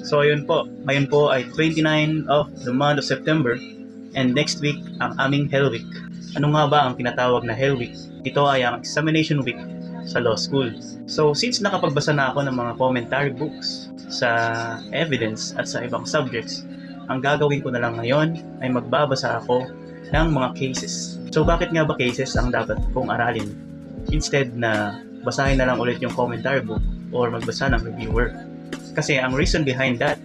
So ayun po, ngayon po ay 29 of the month of September and next week ang aming Hell Week. Ano nga ba ang tinatawag na Hell Week? Ito ay ang examination week sa law school. So since nakapagbasa na ako ng mga commentary books sa evidence at sa ibang subjects, ang gagawin ko na lang ngayon ay magbabasa ako ng mga cases. So bakit nga ba cases ang dapat kong aralin? Instead na basahin na lang ulit yung commentary book or magbasa ng reviewer. Kasi ang reason behind that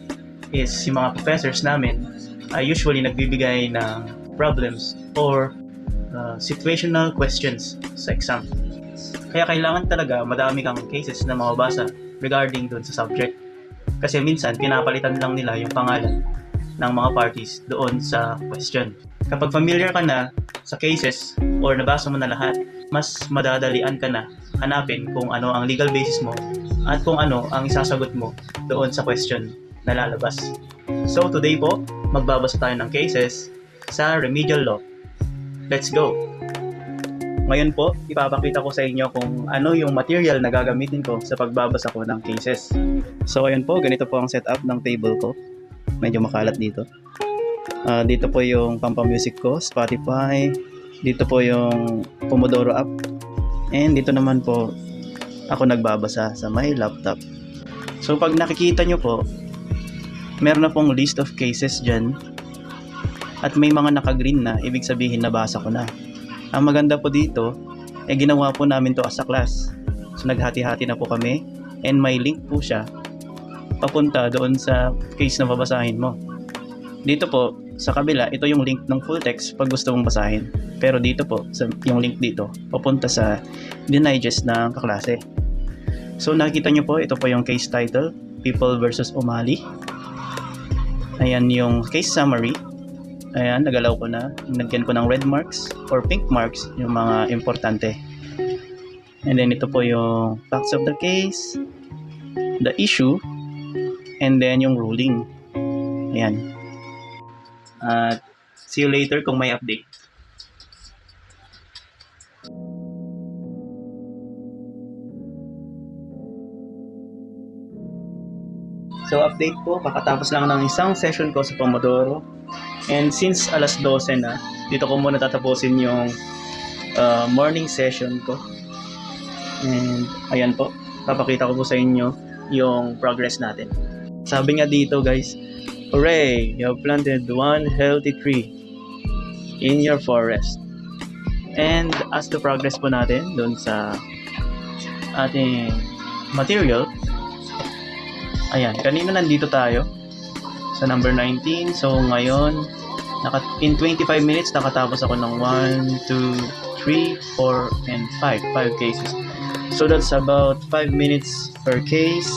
is si mga professors namin ay usually nagbibigay ng problems or situational questions sa exam. Kaya kailangan talaga madami kang cases na mababasa regarding dun sa subject. Kasi minsan pinapalitan lang nila yung pangalan ng mga parties doon sa question. Kapag familiar ka na sa cases or nabasa mo na lahat, mas madadalian ka na hanapin kung ano ang legal basis mo at kung ano ang isasagot mo doon sa question na lalabas. So today po, magbabasa tayo ng cases sa remedial law. Let's go! Ngayon po, ipapakita ko sa inyo kung ano yung material na gagamitin ko sa pagbabasa ko ng cases. So ayun po, ganito po ang setup ng table ko. Medyo makalat dito. Dito po yung pampamusic ko, Spotify. Dito po yung Pomodoro app. And dito naman po, ako nagbabasa sa my laptop. So pag nakikita nyo po, meron na pong list of cases dyan. At may mga naka-green na, ibig sabihin nabasa ko na. Ang maganda po dito, ginawa po namin to as a class. So naghati-hati na po kami. And may link po siya papunta doon sa case na babasahin mo. Dito po, sa kabila, ito yung link ng full text pag gusto mong basahin. Pero dito po, yung link dito, papunta sa digest ng kaklase. So nakikita nyo po, ito po yung case title, People versus O'Malley. Ayan yung case summary. Ayan, nagalaw ko na. Nagyan ko ng red marks or pink marks, yung mga importante. And then ito po yung facts of the case, the issue, and then yung ruling. Ayan. See you later kung may update. So update po, kakatapos lang ng isang session ko sa Pomodoro. And since alas 12 na, dito ko muna tatapusin yung morning session ko. And ayan po, papakita ko po sa inyo yung progress natin. Sabi nga dito guys, hooray! You have planted one healthy tree in your forest. And as the progress po natin doon sa ating material, ayan, kanina nandito tayo sa number 19. So ngayon, in 25 minutes, nakatapos ako ng 1, 2, 3, 4, and 5. 5 cases. So that's about 5 minutes per case.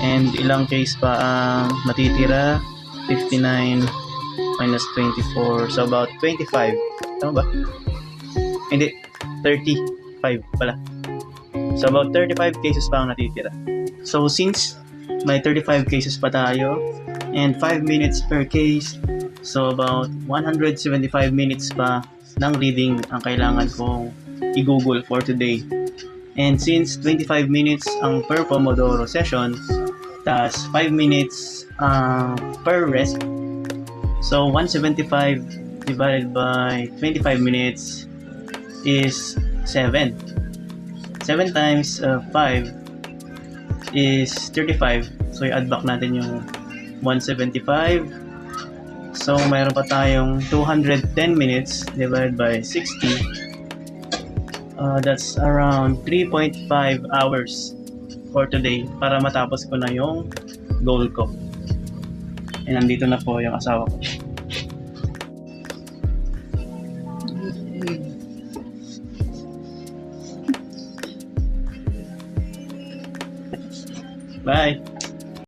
And ilang case pa ang natitira? 59 minus 24. So about 25. Tama ba? Hindi. 35 pala. So about 35 cases pa ang natitira. So since may 35 cases pa tayo and 5 minutes per case, so about 175 minutes pa ng reading ang kailangan kong i-google for today. And since 25 minutes ang per Pomodoro session, tas 5 minutes per rest, so 175 divided by 25 minutes is 7. 7 times 5 is 35. So i-add back natin yung 175. So mayroon pa tayong 210 minutes divided by 60. That's around 3.5 hours for today para matapos ko na yung goal ko. And nandito na po yung asawa ko. Bye!